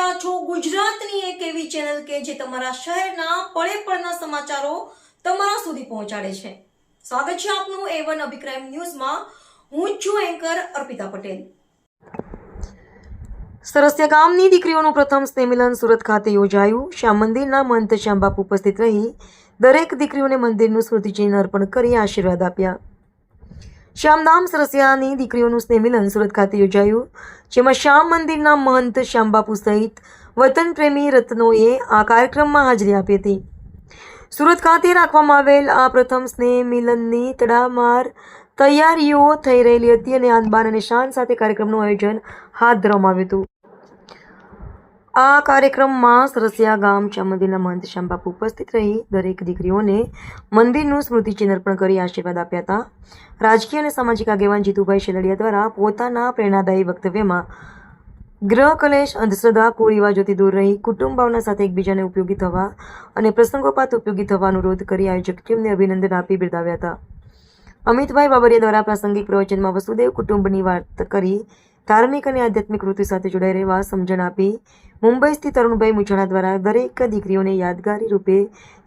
રહ્યા છો ગુજરાતની એક એવી ચેનલ કે જે તમારા શહેરના પળે પળના સમાચારો તમારા સુધી પહોંચાડે છે। સ્વાગત છે આપનું A1 અભિક્રાઇમ ન્યૂઝમાં। હું છું એન્કર અર્પિતા પટેલ। સરસિયા ગામની દીકરીઓનું પ્રથમ સ્નેહમિલન સુરત ખાતે યોજાયું। શ્યામ મંદિરના મહંત શ્યામબાપુ ઉપસ્થિત રહી દરેક દીકરીઓને મંદિરનું સ્મૃતિચિહ્ન અર્પણ કરી આશીર્વાદ આપ્યા। શ્યામધામ સરસિયાની દીકરીઓનું સ્નેહમિલન સુરત ખાતે યોજાયું, જેમાં શ્યામ મંદિરના મહંત શ્યામબાપુ સહિત વતન પ્રેમી રત્નોએ આ કાર્યક્રમમાં હાજરી આપી હતી। સુરત ખાતે રાખવામાં આવેલ આ પ્રથમ સ્નેહ મિલનની તડામાર તૈયારીઓ થઈ રહેલી હતી અને આનબાન અને શાન સાથે કાર્યક્રમનું આયોજન હાથ ધરવામાં આવ્યું હતું। આ કાર્યક્રમમાં સરસિયા ગામ શ્યામ મંદિરના મહંત શ્યામબાપુ ઉપસ્થિત રહી દરેક દીકરીઓને મંદિરનું સ્મૃતિચિહ્ન અર્પણ કરી આશીર્વાદ આપ્યા હતા। રાજકીય અને સામાજિક આગેવાન જીતુભાઈ શેલડિયા દ્વારા પોતાના પ્રેરણાદાયી વક્તવ્યમાં ગ્રહ કલેશ, અંધશ્રદ્ધા, કુરિવાજોથી દૂર રહી કુટુંબ ભાવના સાથે એકબીજાને ઉપયોગી થવા અને પ્રસંગોપાત ઉપયોગી થવા અનુરોધ કરી આયોજક ટીમને અભિનંદન આપી બિરદાવ્યા હતા। અમિતભાઈ બાબરિયા દ્વારા પ્રાસંગિક પ્રવચનમાં વસુદેવ કુટુંબની વાત કરી ધાર્મિક અને આધ્યાત્મિક વૃત્તિ સાથે જોડાઈ રહેવા સમજણ આપી। મુંબઈ સ્થિત અરુણભાઈ મુછાણા દ્વારા દરેક દીકરીઓને યાદગારી રૂપે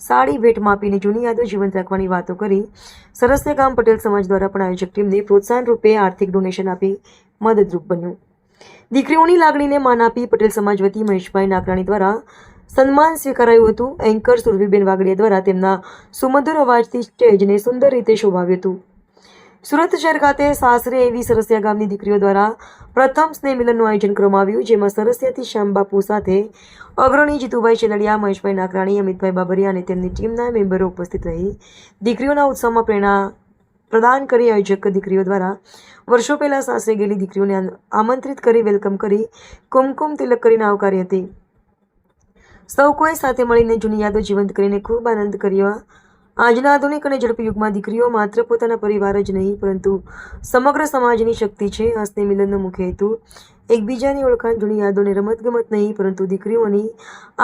સાડી ભેટમાં આપીને જૂની યાદો જીવંત રાખવાની વાતો કરી। સરસિયા ગામ પટેલ સમાજ દ્વારા પણ આયોજક ટીમને પ્રોત્સાહન રૂપે આર્થિક ડોનેશન આપી મદદરૂપ બન્યું। દીકરીઓની લાગણીને માન આપી પટેલ સમાજ વતી મહેશભાઈ નાકરાણી દ્વારા સન્માન સ્વીકારાયું હતું। એન્કર સુરભીબેન વાગડિયા દ્વારા તેમના સુમધુર અવાજથી સ્ટેજને સુંદર રીતે શોભાવ્યું હતું। સુરત શહેર ખાતે સાસરે એવી સરસિયા ગામની દીકરીઓ દ્વારા પ્રથમ સ્નેહ મિલનનું આયોજન કરવામાં આવ્યું, જેમાં સરસિયાથી શ્યામબાપુ સાથે અગ્રણી જીતુભાઈ શેલડિયા, મહેશભાઈ નાકરાણી, અમિતભાઈ બાબરિયા અને તેમની ટીમના મેમ્બરો ઉપસ્થિત રહી દીકરીઓના ઉત્સાહમાં પ્રેરણા પ્રદાન કરી આયોજક દીકરીઓ દ્વારા વર્ષો પહેલા સાસરે ગયેલી દીકરીઓને આમંત્રિત કરી વેલકમ કરી કુમકુમ તિલક કરીને આવકારી હતી। સૌ કોઈ સાથે મળીને જૂની યાદો જીવંત કરીને ખૂબ આનંદ કર્યો। આજના આધુનિક અને ઝડપી યુગમાં દીકરીઓ માત્ર પોતાના પરિવાર જ નહીં પરંતુ સમગ્ર સમાજની શક્તિ છે। આ સ્નેહ મિલનનો મુખ્ય હેતુ એકબીજાની ઓળખાણ, જૂની યાદો અને રમતગમત નહીં પરંતુ દીકરીઓની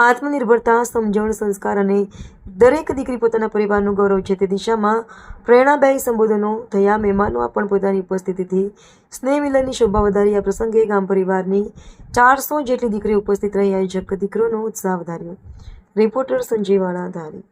આત્મનિર્ભરતા, સમજણ, સંસ્કાર અને દરેક દીકરી પોતાના પરિવારનું ગૌરવ છે તે દિશામાં પ્રેરણાદાયી સંબોધનો થયા। મહેમાનો પણ પોતાની ઉપસ્થિતિથી સ્નેહ મિલનની શોભા વધારી। આ પ્રસંગે ગામ પરિવારની 400 જેટલી દીકરીઓ ઉપસ્થિત રહી આયોજક દીકરીઓનો ઉત્સાહ વધાર્યો। રિપોર્ટર સંજય વાળા ધારી।